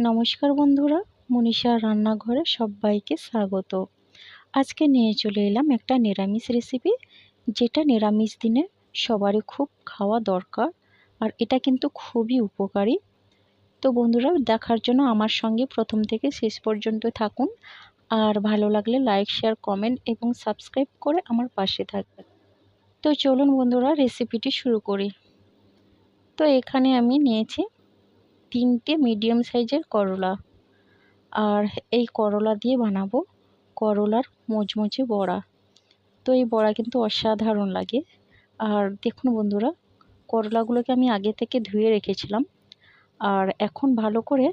নমস্কার বন্ধুরা, মনীষা রান্নাঘরে সবাইকে স্বাগত। আজকে নিয়ে চলে এলাম একটা নিরামিষ রেসিপি, যেটা নিরামিষ দিনে সবারই খুব খাওয়া দরকার। আর এটা কিন্তু খুবই উপকারী। তো বন্ধুরা, দেখার জন্য আমার সঙ্গে প্রথম থেকে শেষ পর্যন্ত থাকুন। আর ভালো লাগলে লাইক, শেয়ার, কমেন্ট এবং সাবস্ক্রাইব করে আমার পাশে থাকবেন। তো চলুন বন্ধুরা, রেসিপিটি শুরু করি। তো এখানে আমি নিয়েছি 3টে মিডিয়াম সাইজের করলা। আর এই করলা দিয়ে বানাবো করলার মুচমুচে বড়া। তো এই বড়া কিন্তু অসাধারণ লাগে। আর দেখুন বন্ধুরা, করলাগুলোকে আমি আগে থেকে ধুয়ে রেখেছিলাম। আর এখন ভালো করে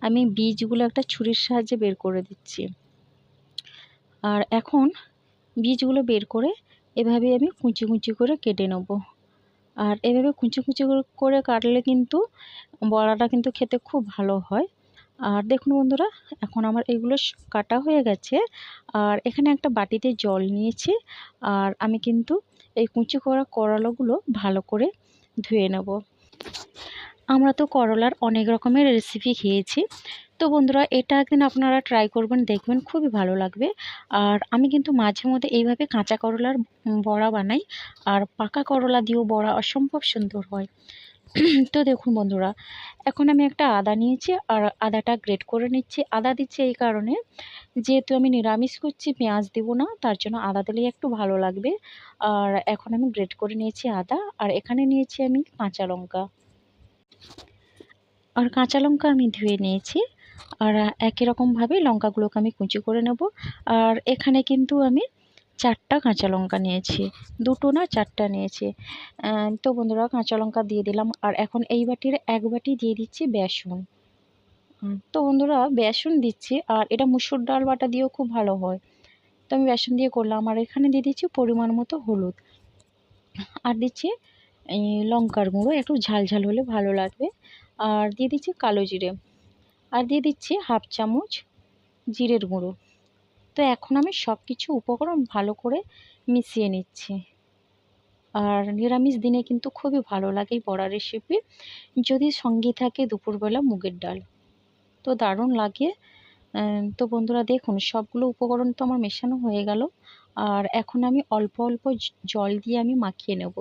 আমি বীজগুলো একটা ছুরির সাহায্যে বের করে দিচ্ছি। আর এখন বীজগুলো বের করে এভাবে আমি কুচি কুচি করে কেটে নেব। আর এভাবে কুচি কুচি করে কাটলে কিন্তু বড়াটা কিন্তু খেতে খুব ভালো হয়। আর দেখুন বন্ধুরা, এখন আমার এগুলো কাটা হয়ে গেছে। আর এখানে একটা বাটিতে জল নিয়েছি। আর আমি কিন্তু এই কুচি করা করলাগুলো ভালো করে ধুয়ে নেব। আমরা তো করলার অনেক রকমের রেসিপি খেয়েছি। তো বন্ধুরা, এটা একদিন আপনারা ট্রাই করবেন, দেখবেন খুবই ভালো লাগবে। আর আমি কিন্তু মাঝে মধ্যে এইভাবে কাঁচা করলার বড়া বানাই। আর পাকা করলা দিয়েও বড়া অসম্ভব সুন্দর হয়। তো দেখুন বন্ধুরা, এখন আমি একটা আদা নিয়েছি আর আদাটা গ্রেট করে নিচ্ছি। আদা দিচ্ছি এই কারণে, যেহেতু আমি নিরামিষ করছি, পেঁয়াজ দেবো না, তার জন্য আদা দিলেই একটু ভালো লাগবে। আর এখন আমি গ্রেট করে নিয়েছি আদা। আর এখানে নিয়েছি আমি কাঁচা লঙ্কা। আর কাঁচা লঙ্কা আমি ধুয়ে নিয়েছি। আর একই রকমভাবে লঙ্কাগুলোকে আমি কুচি করে নেব। আর এখানে কিন্তু আমি 4টা কাঁচা লঙ্কা নিয়েছি, 2টো না 4টা নিয়েছি। তো বন্ধুরা, কাঁচা লঙ্কা দিয়ে দিলাম। আর এখন এই বাটির 1 বাটি দিয়ে দিচ্ছি বেসন। তো বন্ধুরা, বেসন দিচ্ছি। আর এটা মুসুর ডাল বাটা দিয়েও খুব ভালো হয়। তো আমি বেসন দিয়ে করলাম। আর এখানে দিয়ে দিচ্ছি পরিমাণ মতো হলুদ। আর দিচ্ছি এই লঙ্কার গুঁড়ো, একটু ঝাল ঝাল হলে ভালো লাগবে। আর দিয়ে দিচ্ছি কালো জিরে। আর দিয়ে দিচ্ছি 1/2 চামচ জিরের গুঁড়ো। তো এখন আমি সব কিছু উপকরণ ভালো করে মিশিয়ে নিচ্ছি। আর নিরামিষ দিনে কিন্তু খুবই ভালো লাগে এই বড়া রেসিপি, যদি সঙ্গে থাকে দুপুরবেলা মুগের ডাল, তো দারুণ লাগে। তো বন্ধুরা দেখুন, সবগুলো উপকরণ তো আমার মেশানো হয়ে গেল। আর এখন আমি অল্প অল্প জল দিয়ে আমি মাখিয়ে নেব।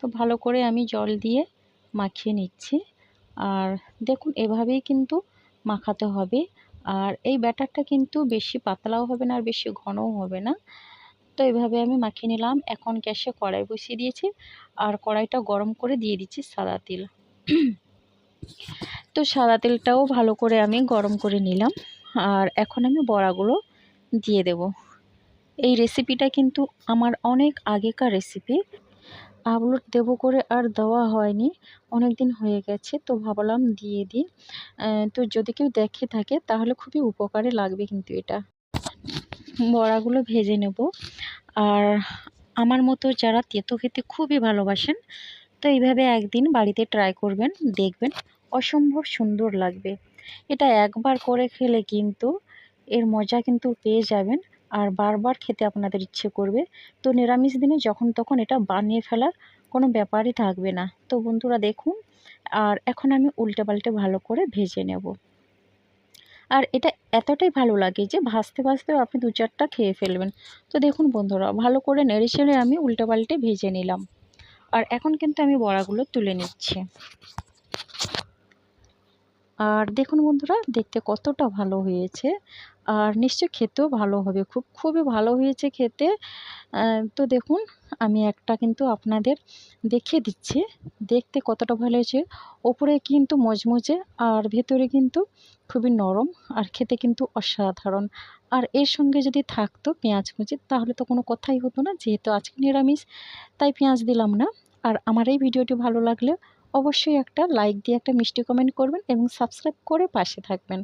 তো ভালো করে আমি জল দিয়ে মাখিয়ে নিচ্ছি। আর দেখুন, এভাবেই কিন্তু মাখাতে হবে। আর এই ব্যাটারটা কিন্তু বেশি পাতলাও হবে না আর বেশি ঘনও হবে না। তো এভাবে আমি মাখিয়ে নিলাম। এখন গ্যাসে কড়াই বসিয়ে দিয়েছি। আর কড়াইটা গরম করে দিয়ে দিচ্ছি সাদা তেল। তো সাদা তেলটাও ভালো করে আমি গরম করে নিলাম। আর এখন আমি বড়াগুলো দিয়ে দেব। এই রেসিপিটা কিন্তু আমার অনেক আগেকার রেসিপি, আপলোড দেব করে আর দেওয়া হয়নি, অনেক দিন হয়ে গেছে, তো ভাবলাম দিয়ে দিই। তো যদি কেউ দেখে থাকে তাহলে খুবই উপকারে লাগবে কিন্তু এটা। বড়াগুলো ভেজে নেব। আর আমার মতো যারা তেতো খেতে খুবই ভালোবাসেন, তো এইভাবে একদিন বাড়িতে ট্রাই করবেন, দেখবেন অসম্ভব সুন্দর লাগবে। এটা একবার করে খেলে কিন্তু এর মজা কিন্তু পেয়ে যাবেন। আর বারবার খেতে আপনাদের ইচ্ছে করবে। তো নিরামিষ দিনে যখন তখন এটা বানিয়ে ফেলার কোনো ব্যাপারই থাকবে না। তো বন্ধুরা দেখুন, আর এখন আমি উল্টে পাল্টে ভালো করে ভেজে নেব। আর এটা এতটাই ভালো লাগে যে ভাজতে ভাজতেও আপনি 2-4টা খেয়ে ফেলবেন। তো দেখুন বন্ধুরা, ভালো করে নেড়ে চেড়ে আমি উল্টে পাল্টে ভেজে নিলাম। আর এখন কিন্তু আমি বড়াগুলো তুলে নিচ্ছি। আর দেখুন বন্ধুরা, দেখতে কতটা ভালো হয়েছে। আর নিশ্চয় খেতেও ভালো হবে, খুবই ভালো হয়েছে খেতে। তো দেখুন, আমি একটা কিন্তু আপনাদের দেখিয়ে দিচ্ছি দেখতে কতটা ভালো হয়েছে। ওপরে কিন্তু মচমচে আর ভেতরে কিন্তু খুবই নরম। আর খেতে কিন্তু অসাধারণ। আর এর সঙ্গে যদি থাকতো পেঁয়াজ কুচি, তাহলে তো কোনো কথাই হতো না। যেহেতু আজকে নিরামিষ, তাই পেঁয়াজ দিলাম না। আর আমার এই ভিডিওটি ভালো লাগলে অবশ্যই একটা লাইক দিয়ে একটা মিষ্টি কমেন্ট করবেন এবং সাবস্ক্রাইব করে পাশে থাকবেন।